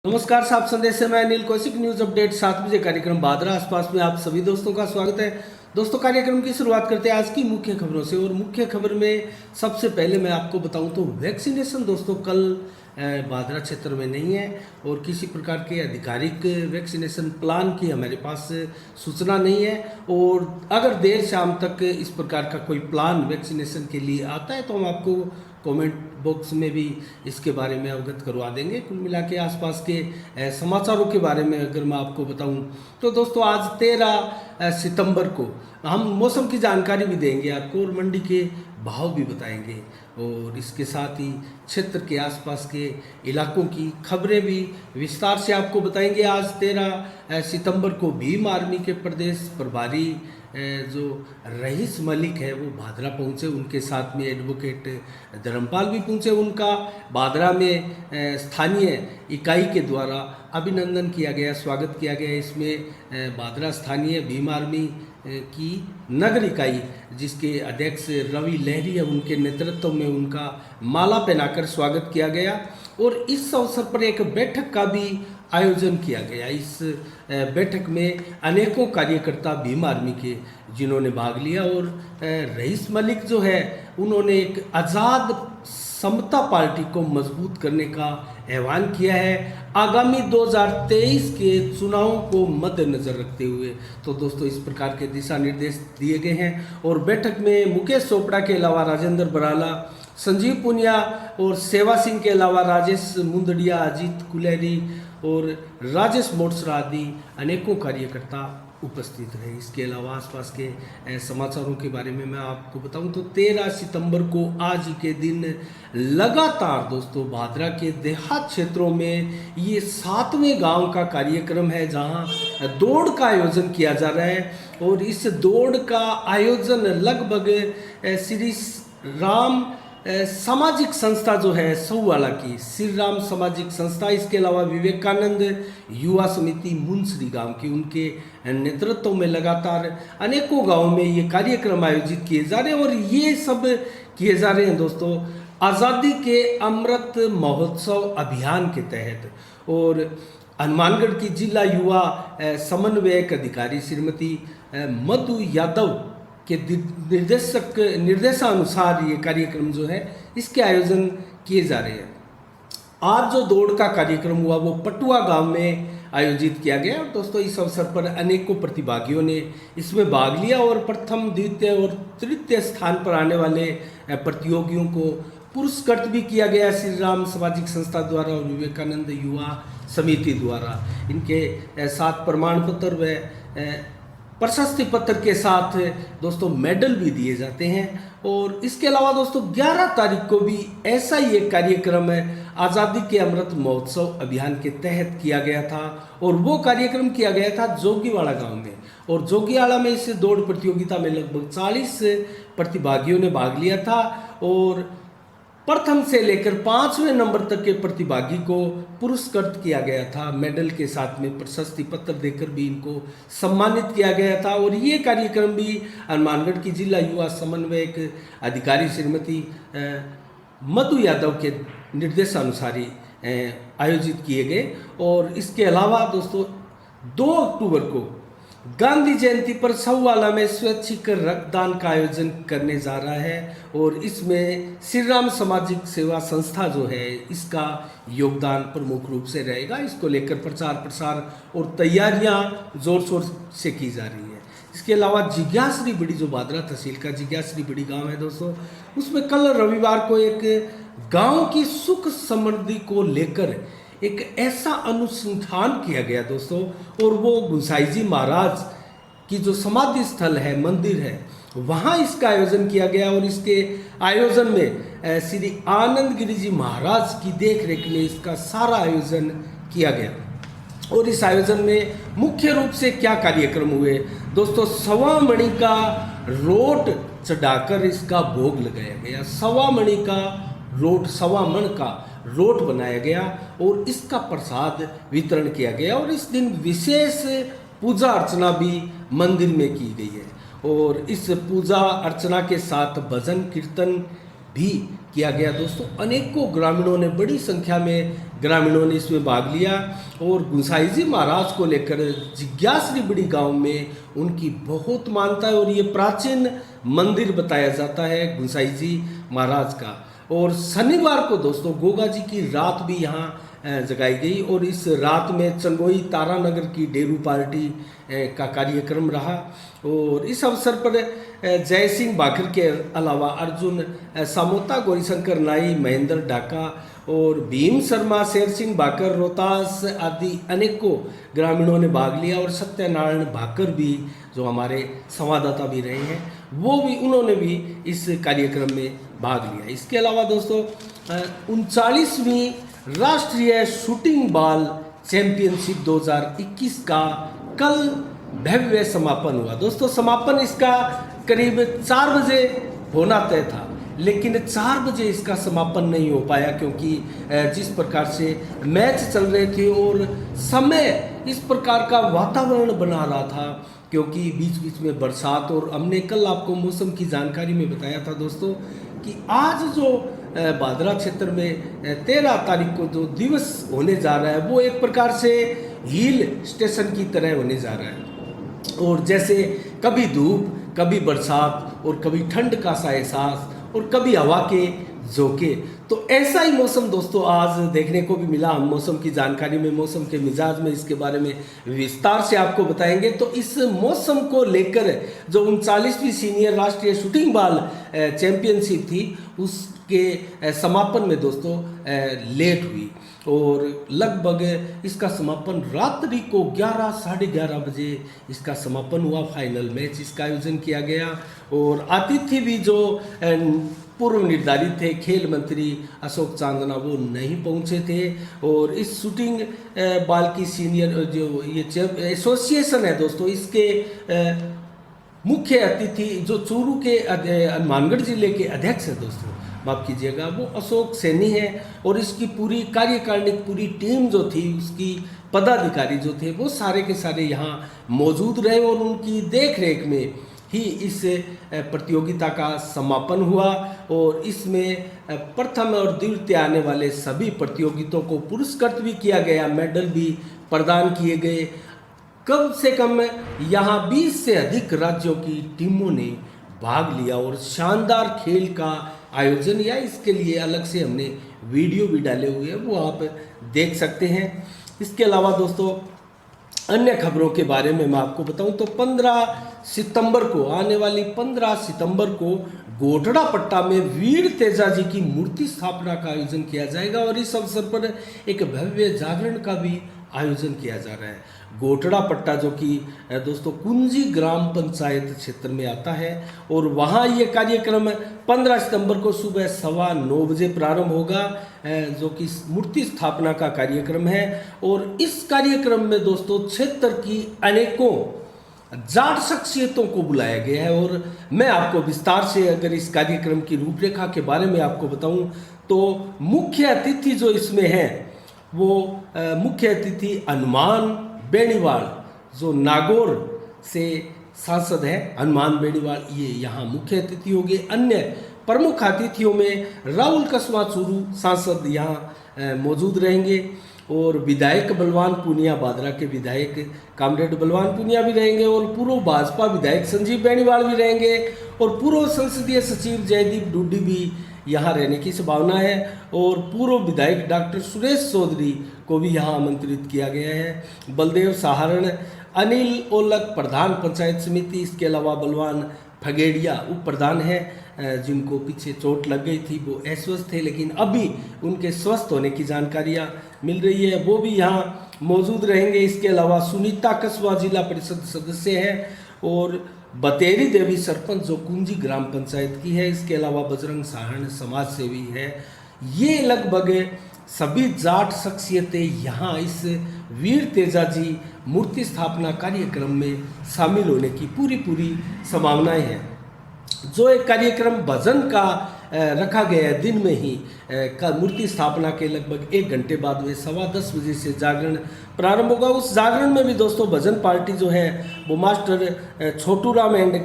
नमस्कार, साफ संदेश से मैं अनिल कौशिक। न्यूज अपडेट 7 बजे कार्यक्रम बादरा आसपास में आप सभी दोस्तों का स्वागत है। दोस्तों, कार्यक्रम की शुरुआत करते हैं आज की मुख्य खबरों से। और मुख्य खबर में सबसे पहले मैं आपको बताऊं तो वैक्सीनेशन दोस्तों कल बादरा क्षेत्र में नहीं है और किसी प्रकार के आधिकारिक वैक्सीनेशन प्लान की हमारे पास सूचना नहीं है। और अगर देर शाम तक इस प्रकार का कोई प्लान वैक्सीनेशन के लिए आता है तो हम आपको कमेंट बॉक्स में भी इसके बारे में अवगत करवा देंगे। कुल मिला के आसपास के समाचारों के बारे में अगर मैं आपको बताऊं तो दोस्तों आज 13 सितंबर को हम मौसम की जानकारी भी देंगे आपको और मंडी के भाव भी बताएंगे और इसके साथ ही क्षेत्र के आसपास के इलाकों की खबरें भी विस्तार से आपको बताएंगे। आज 13 सितंबर को भीम आर्मी के प्रदेश प्रभारी जो रईस मलिक है वो भादरा पहुंचे, उनके साथ में एडवोकेट धर्मपाल भी पहुंचे। उनका भादरा में स्थानीय इकाई के द्वारा अभिनंदन किया गया, स्वागत किया गया। इसमें भादरा स्थानीय भीम आर्मी की नगर इकाई जिसके अध्यक्ष रवि लहरी है, उनके नेतृत्व में उनका माला पहनाकर स्वागत किया गया। और इस अवसर पर एक बैठक का भी आयोजन किया गया। इस बैठक में अनेकों कार्यकर्ता भीम आर्मी के जिन्होंने भाग लिया और रईस मलिक जो है उन्होंने एक आज़ाद समता पार्टी को मजबूत करने का आह्वान किया है आगामी 2023 के चुनावों को मद्देनजर रखते हुए। तो दोस्तों इस प्रकार के दिशा निर्देश दिए गए हैं। और बैठक में मुकेश चोपड़ा के अलावा राजेंद्र बराला, संजीव पुनिया और सेवा सिंह के अलावा राजेश मुंदड़िया, अजीत कुलेरी और राजेश मोटसरा आदि अनेकों कार्यकर्ता उपस्थित रहे। इसके अलावा आसपास के समाचारों के बारे में मैं आपको बताऊं तो 13 सितंबर को आज के दिन लगातार दोस्तों भादरा के देहात क्षेत्रों में ये 7वें गांव का कार्यक्रम है जहां दौड़ का आयोजन किया जा रहा है। और इस दौड़ का आयोजन लगभग श्री राम सामाजिक संस्था जो है सऊवाला की श्री राम सामाजिक संस्था, इसके अलावा विवेकानंद युवा समिति मुंसरी गांव की, उनके नेतृत्व में लगातार अनेकों गांवों में ये कार्यक्रम आयोजित किए जा रहे हैं। और ये सब किए जा रहे हैं दोस्तों आज़ादी के अमृत महोत्सव अभियान के तहत। और हनुमानगढ़ की जिला युवा समन्वयक अधिकारी श्रीमती मधु यादव के निर्देशानुसार ये कार्यक्रम जो है इसके आयोजन किए जा रहे हैं। आज जो दौड़ का कार्यक्रम हुआ वो पटुआ गांव में आयोजित किया गया। और दोस्तों इस अवसर पर अनेकों प्रतिभागियों ने इसमें भाग लिया और प्रथम, द्वितीय और तृतीय स्थान पर आने वाले प्रतियोगियों को पुरस्कृत भी किया गया श्री राम सामाजिक संस्था द्वारा और विवेकानंद युवा समिति द्वारा। इनके साथ प्रमाण पत्र व प्रशस्ति पत्र के साथ दोस्तों मेडल भी दिए जाते हैं। और इसके अलावा दोस्तों 11 तारीख को भी ऐसा ही एक कार्यक्रम है आज़ादी के अमृत महोत्सव अभियान के तहत किया गया था। और वो कार्यक्रम किया गया था जोगीवाड़ा गांव में। और जोगीवाड़ा में इस दौड़ प्रतियोगिता में लगभग 40 प्रतिभागियों ने भाग लिया था। और प्रथम से लेकर 5वें नंबर तक के प्रतिभागी को पुरस्कृत किया गया था, मेडल के साथ में प्रशस्ति पत्र देकर भी इनको सम्मानित किया गया था। और ये कार्यक्रम भी हनुमानगढ़ की जिला युवा समन्वयक अधिकारी श्रीमती मधु यादव के निर्देशानुसार ही आयोजित किए गए। और इसके अलावा दोस्तों 2 अक्टूबर को गांधी जयंती पर सऊवाला में स्वैच्छिक रक्तदान का आयोजन करने जा रहा है। और इसमें श्री राम सामाजिक सेवा संस्था जो है इसका योगदान प्रमुख रूप से रहेगा। इसको लेकर प्रचार प्रसार और तैयारियां जोर शोर से की जा रही है। इसके अलावा जिज्ञाश्री बड़ी जो भादरा तहसील का जिज्ञाश्री बड़ी गांव है दोस्तों, उसमें कल रविवार को एक गांव की सुख समृद्धि को लेकर एक ऐसा अनुसंधान किया गया दोस्तों। और वो गुंसाई जी महाराज की जो समाधि स्थल है, मंदिर है, वहाँ इसका आयोजन किया गया। और इसके आयोजन में श्री आनंद गिरी जी महाराज की देख रेख में इसका सारा आयोजन किया गया। और इस आयोजन में मुख्य रूप से क्या कार्यक्रम हुए दोस्तों, सवा मणि का रोट चढ़ाकर इसका भोग लगाया गया। सवा मणि का रोट, सवा मण का रोट बनाया गया और इसका प्रसाद वितरण किया गया। और इस दिन विशेष पूजा अर्चना भी मंदिर में की गई है। और इस पूजा अर्चना के साथ भजन कीर्तन भी किया गया दोस्तों। अनेकों ग्रामीणों ने, बड़ी संख्या में ग्रामीणों ने इसमें भाग लिया और गुंसाई जी महाराज को लेकर जिज्ञासरी बड़ी गांव में उनकी बहुत मानता है और ये प्राचीन मंदिर बताया जाता है गुंसाई जी महाराज का। और शनिवार को दोस्तों गोगा जी की रात भी यहाँ जगाई गई और इस रात में चंगोई तारानगर की डेरू पार्टी का कार्यक्रम रहा। और इस अवसर पर जय सिंह बाखर के अलावा अर्जुन सामोता, गौरीशंकर नाई, महेंद्र ढाका और भीम शर्मा, शेर सिंह बाकर, रोहतास आदि अनेकों ग्रामीणों ने भाग लिया। और सत्यनारायण भाकर भी जो हमारे संवाददाता भी रहे हैं उन्होंने भी इस कार्यक्रम में भाग लिया। इसके अलावा दोस्तों 39वीं राष्ट्रीय शूटिंग बॉल चैंपियनशिप 2021 का कल भव्य समापन हुआ दोस्तों। समापन इसका करीब 4 बजे होना तय था, लेकिन 4 बजे इसका समापन नहीं हो पाया क्योंकि जिस प्रकार से मैच चल रहे थे और समय इस प्रकार का वातावरण बना रहा था क्योंकि बीच बीच में बरसात। और हमने कल आपको मौसम की जानकारी में बताया था दोस्तों कि आज जो भादरा क्षेत्र में 13 तारीख को जो दिवस होने जा रहा है वो एक प्रकार से हिल स्टेशन की तरह होने जा रहा है। और जैसे कभी धूप, कभी बरसात और कभी ठंड का सा एहसास और कभी हवा के झोंके, तो ऐसा ही मौसम दोस्तों आज देखने को भी मिला। हम मौसम की जानकारी में, मौसम के मिजाज में इसके बारे में विस्तार से आपको बताएंगे। तो इस मौसम को लेकर जो 39वीं सीनियर राष्ट्रीय शूटिंग बॉल चैंपियनशिप थी उसके समापन में दोस्तों लेट हुई और लगभग इसका समापन रात्रि को 11 साढ़े 11 बजे इसका समापन हुआ। फाइनल मैच इसका आयोजन किया गया और अतिथि भी जो पूर्व निर्धारित थे खेल मंत्री अशोक चांदना वो नहीं पहुंचे थे। और इस शूटिंग बॉल की सीनियर जो ये एसोसिएशन है दोस्तों, इसके मुख्य अतिथि जो चूरू के हनुमानगढ़ जिले के अध्यक्ष है दोस्तों, माफ कीजिएगा, वो अशोक सैनी है। और इसकी पूरी कार्यकारिणी, पूरी टीम जो थी, उसकी पदाधिकारी जो थे वो सारे के सारे यहाँ मौजूद रहे और उनकी देख रेख में ही इस प्रतियोगिता का समापन हुआ। और इसमें प्रथम और द्वितीय आने वाले सभी प्रतियोगितों को पुरस्कृत भी किया गया, मेडल भी प्रदान किए गए। कम से कम यहाँ 20 से अधिक राज्यों की टीमों ने भाग लिया और शानदार खेल का आयोजन या इसके लिए अलग से हमने वीडियो भी डाले हुए हैं, वो आप देख सकते हैं। इसके अलावा दोस्तों अन्य खबरों के बारे में मैं आपको बताऊं तो 15 सितंबर को, आने वाली 15 सितंबर को गोटड़ा पट्टा में वीर तेजा जी की मूर्ति स्थापना का आयोजन किया जाएगा और इस अवसर पर एक भव्य जागरण का भी आयोजन किया जा रहा है। गोटड़ा पट्टा जो कि दोस्तों कुंजी ग्राम पंचायत क्षेत्र में आता है और वहाँ ये कार्यक्रम 15 सितंबर को सुबह 9:15 बजे प्रारंभ होगा, जो कि मूर्ति स्थापना का कार्यक्रम है। और इस कार्यक्रम में दोस्तों क्षेत्र की अनेकों जाट शख्सियतों को बुलाया गया है। और मैं आपको विस्तार से अगर इस कार्यक्रम की रूपरेखा के बारे में आपको बताऊं तो मुख्य अतिथि जो इसमें हैं वो मुख्य अतिथि हनुमान बेनीवाल जो नागौर से सांसद है, हनुमान बेनीवाल, ये यहाँ मुख्य अतिथि होंगे। अन्य प्रमुख अतिथियों में राहुल कस्वा चूरू सांसद यहाँ मौजूद रहेंगे और विधायक बलवान पूनिया, भादरा के विधायक कामरेड बलवान पूनिया भी रहेंगे और पूर्व भाजपा विधायक संजीव बेनीवाल भी रहेंगे और पूर्व संसदीय सचिव जयदीप डुड्डी भी यहाँ रहने की संभावना है और पूर्व विधायक डॉक्टर सुरेश चौधरी को भी यहाँ आमंत्रित किया गया है। बलदेव सहारण, अनिल ओलक प्रधान पंचायत समिति, इसके अलावा बलवान फगेड़िया उप प्रधान है जिनको पीछे चोट लग गई थी, वो अस्वस्थ थे लेकिन अभी उनके स्वस्थ होने की जानकारियाँ मिल रही है, वो भी यहाँ मौजूद रहेंगे। इसके अलावा सुनीता कस्बा जिला परिषद सदस्य है और बतेरी देवी सरपंच जो कुंजी ग्राम पंचायत की है। इसके अलावा बजरंग सहारण समाज सेवी है। ये लगभग सभी जाट शख्सियतें यहाँ इस वीर तेजा जी मूर्ति स्थापना कार्यक्रम में शामिल होने की पूरी संभावनाएं हैं। जो एक कार्यक्रम भजन का रखा गया है दिन में ही का मूर्ति स्थापना के लगभग 1 घंटे बाद में 10:15 बजे से जागरण प्रारंभ होगा। उस जागरण में भी दोस्तों भजन पार्टी जो है वो master Chhotu Ram and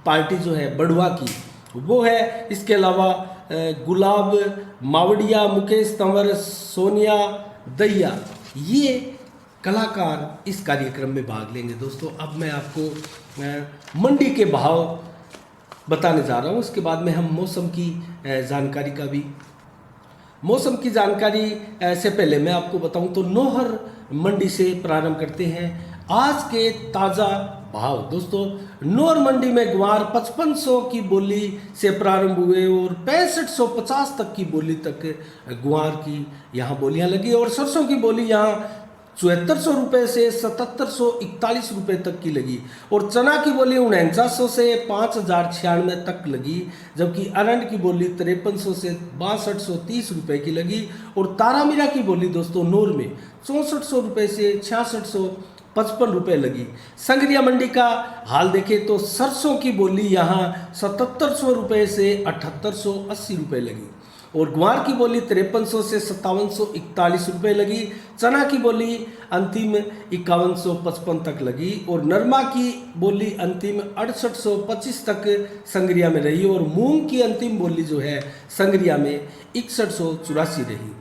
party जो है बड़ुआ की वो है। इसके अलावा गुलाब मावड़िया, मुकेश तंवर, सोनिया दहिया, ये कलाकार इस कार्यक्रम में भाग लेंगे। दोस्तों अब मैं आपको मंडी के भाव बताने जा रहा हूँ। उसके बाद में हम मौसम की जानकारी का भी, मौसम की जानकारी से पहले मैं आपको बताऊं तो नौहर मंडी से प्रारंभ करते हैं। आज के ताज़ा भाव दोस्तों, नौहर मंडी में ग्वार 5500 की बोली से प्रारंभ हुए और 6550 तक की बोली तक ग्वार की यहाँ बोलियाँ लगी और सरसों की बोली यहाँ 7400 रुपये से 7741 रुपये तक की लगी और चना की बोली 4900 से 5096 तक लगी, जबकि अरंड की बोली 5300 से 6230 रुपये की लगी और तारामीरा की बोली दोस्तों नूर में 6400 रुपये से 6655 रुपये लगी। संगरिया मंडी का हाल देखें तो सरसों की बोली यहाँ 7700 रुपये से 7880 रुपये लगी और ग्वार की बोली 5300 से 5741 रुपये लगी। चना की बोली अंतिम 5155 तक लगी और नरमा की बोली अंतिम 6825 तक संगरिया में रही और मूंग की अंतिम बोली जो है संगरिया में 6184 रही।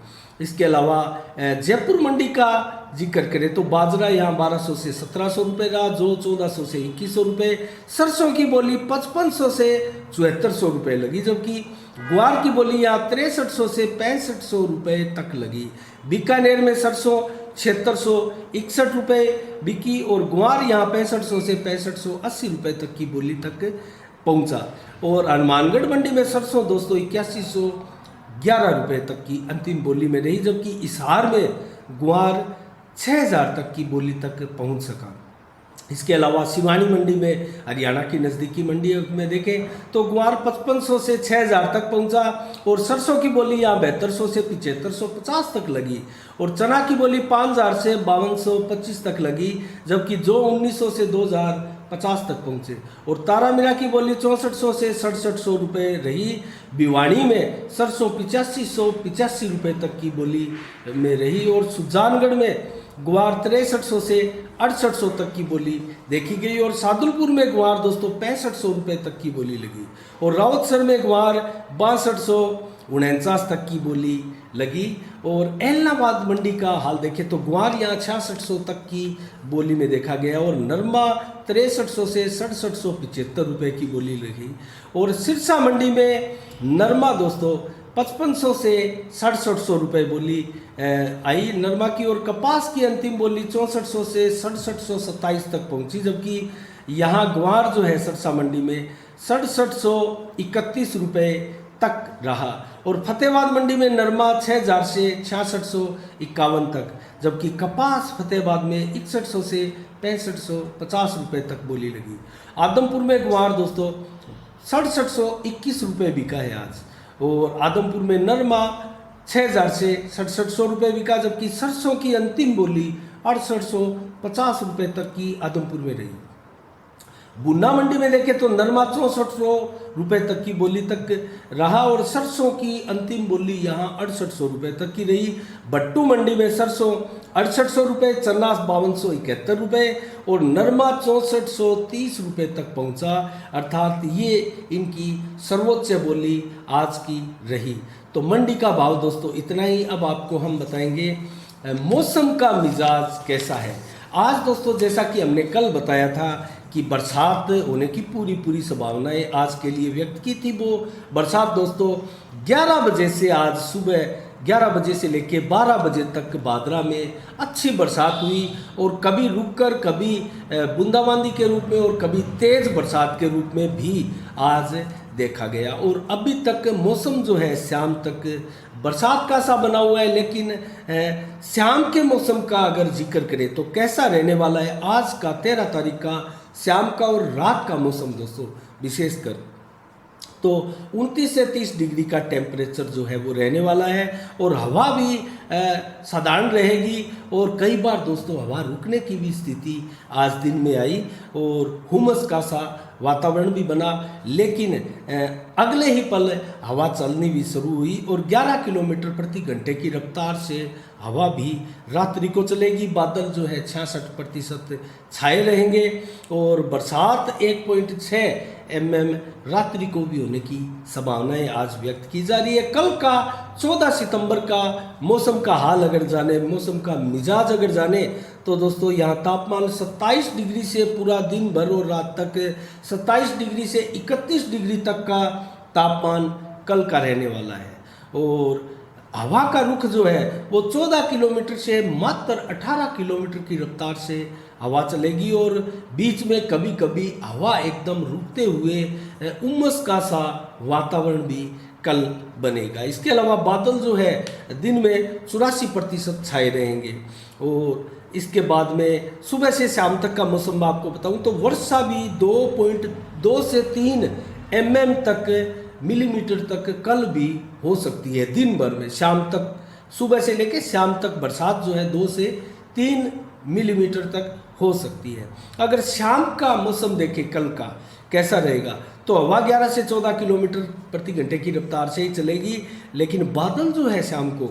इसके अलावा जयपुर मंडी का जिक्र करें तो बाजरा यहाँ 1200 से 1700 रुपये रहा, जो 1400 से 2100 रुपये। सरसों की बोली 5500 से 7400 रुपये लगी, जबकि ग्वार की बोली यहाँ 6300 से 6500 रुपये तक लगी। बीकानेर में सरसों 7661 रुपये बिकी और ग्वार यहाँ 6500 से 6580 रुपये तक की बोली तक पहुँचा और हनुमानगढ़ मंडी में सरसों दोस्तों 8111 रुपये तक की अंतिम बोली में रही, जबकि इसहार में ग्वार 6000 तक की बोली तक पहुंच सका। इसके अलावा सिवानी मंडी में हरियाणा की नज़दीकी मंडी में देखें तो ग्वार 5500 से 6000 तक पहुंचा और सरसों की बोली यहाँ 7200 से 7550 तक लगी और चना की बोली 5000 से 5225 तक लगी, जबकि जो 1900 से 2050 तक पहुंचे और तारामीरा की बोली 6400 से 6700 रुपये रही। भिवानी में सरसों 8585 रुपये तक की बोली में रही और सुजानगढ़ में ग्वार 6300 से 6800 तक की बोली देखी गई और सादुलपुर में ग्वार दोस्तों 6500 रुपये तक की बोली लगी और रावतसर में ग्वार 6249 तक की बोली लगी और एलनाबाद मंडी का हाल देखें तो ग्वार यहाँ 6600 तक की बोली में देखा गया और नरमा 6300 से 6775 रुपये की बोली लगी और सिरसा मंडी में नरमा दोस्तों 5500 से 6700 रुपये बोली आई नरमा की और कपास की अंतिम बोली 6400 से 6727 तक पहुंची, जबकि यहाँ ग्वार जो है सरसा मंडी में 6731 रुपये तक रहा और फतेहाबाद मंडी में नरमा 6000 से 6651 तक, जबकि कपास फतेहाबाद में 6100 से 6550 रुपये तक बोली लगी। आदमपुर में ग्वार दोस्तों 6721 रुपये बिका है आज और आदमपुर में नरमा 6000 से 6700 रुपये बिका, जबकि सरसों की अंतिम बोली 6850 रुपये तक की आदमपुर में रही। बुन्ना मंडी में देखें तो नरमा 6400 रुपये तक की बोली तक रहा और सरसों की अंतिम बोली यहाँ 6800 रुपये तक की रही। भट्टू मंडी में सरसों 6800 रुपये, चना 5271 रुपये और नरमा 6430 रुपये तक पहुँचा, अर्थात ये इनकी सर्वोच्च बोली आज की रही। तो मंडी का भाव दोस्तों इतना ही। अब आपको हम बताएंगे मौसम का मिजाज कैसा है। आज दोस्तों जैसा कि हमने कल बताया था कि बरसात होने की पूरी संभावनाएं आज के लिए व्यक्त की थी, वो बरसात दोस्तों 11 बजे से आज सुबह 11 बजे से लेके 12 बजे तक बादरा में अच्छी बरसात हुई और कभी रुककर कभी बूंदाबांदी के रूप में और कभी तेज़ बरसात के रूप में भी आज देखा गया और अभी तक मौसम जो है शाम तक बरसात का सा बना हुआ है, लेकिन शाम के मौसम का अगर जिक्र करें तो कैसा रहने वाला है आज का 13 तारीख का शाम का और रात का मौसम दोस्तों विशेषकर तो 29 से 30 डिग्री का टेम्परेचर जो है वो रहने वाला है और हवा भी साधारण रहेगी और कई बार दोस्तों हवा रुकने की भी स्थिति आज दिन में आई और हुमस का सा वातावरण भी बना, लेकिन अगले ही पल हवा चलनी भी शुरू हुई और 11 किलोमीटर प्रति घंटे की रफ्तार से हवा भी रात्रि को चलेगी। बादल जो है 66% छाए रहेंगे और बरसात 1.6 mm रात्रि को भी होने की संभावनाएं आज व्यक्त की जा रही है। कल का 14 सितंबर का मौसम का हाल अगर जाने, मौसम का मिजाज अगर जाने, तो दोस्तों यहाँ तापमान 27 डिग्री से पूरा दिन भर और रात तक 27 डिग्री से 31 डिग्री तक का तापमान कल का रहने वाला है। और हवा का रुख जो है वो 14 किलोमीटर से मात्र 18 किलोमीटर की रफ्तार से हवा चलेगी और बीच में कभी कभी हवा एकदम रुकते हुए उमस का सा वातावरण भी कल बनेगा। इसके अलावा बादल जो है दिन में 84% छाए रहेंगे और इसके बाद में सुबह से शाम तक का मौसम मैं आपको बताऊं तो वर्षा भी 2.2 से 3 mm तक मिलीमीटर तक कल भी हो सकती है दिन भर में। शाम तक, सुबह से लेकर शाम तक बरसात जो है 2 से 3 मिलीमीटर तक हो सकती है। अगर शाम का मौसम देखें कल का कैसा रहेगा तो हवा 11 से 14 किलोमीटर प्रति घंटे की रफ्तार से ही चलेगी, लेकिन बादल जो है शाम को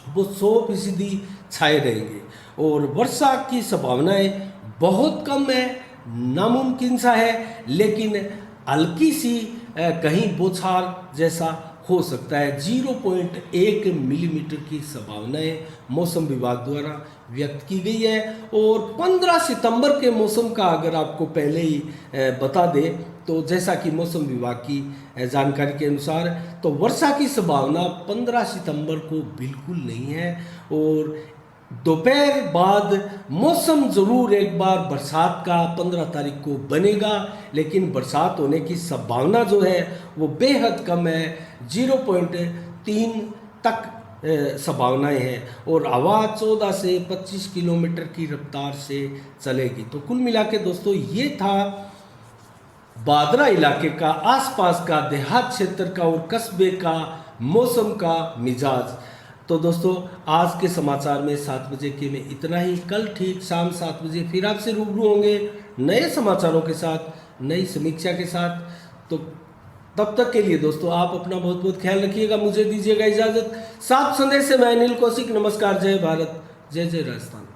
वो 100% छाए रहेंगे और वर्षा की संभावनाएं बहुत कम है, नामुमकिन सा है, लेकिन हल्की सी कहीं बौछार जैसा हो सकता है। 0.1 मिलीमीटर की संभावनाएं मौसम विभाग द्वारा व्यक्त की गई है। और 15 सितंबर के मौसम का अगर आपको पहले ही बता दें तो जैसा कि मौसम विभाग की जानकारी के अनुसार तो वर्षा की संभावना 15 सितंबर को बिल्कुल नहीं है और दोपहर बाद मौसम ज़रूर एक बार बरसात का 15 तारीख को बनेगा, लेकिन बरसात होने की संभावना जो है वो बेहद कम है। 0.3 तक संभावनाएं हैं और हवा 14 से 25 किलोमीटर की रफ्तार से चलेगी। तो कुल मिला के दोस्तों ये था बादरा इलाके का, आसपास का, देहात क्षेत्र का और कस्बे का मौसम का मिजाज। तो दोस्तों आज के समाचार में 7 बजे के में इतना ही। कल ठीक शाम 7 बजे फिर आपसे रूबरू होंगे नए समाचारों के साथ, नई समीक्षा के साथ। तो तब तक के लिए दोस्तों आप अपना बहुत बहुत ख्याल रखिएगा, मुझे दीजिएगा इजाज़त। सात संदेश से मैं अनिल कौशिक, नमस्कार, जय भारत, जय जय राजस्थान।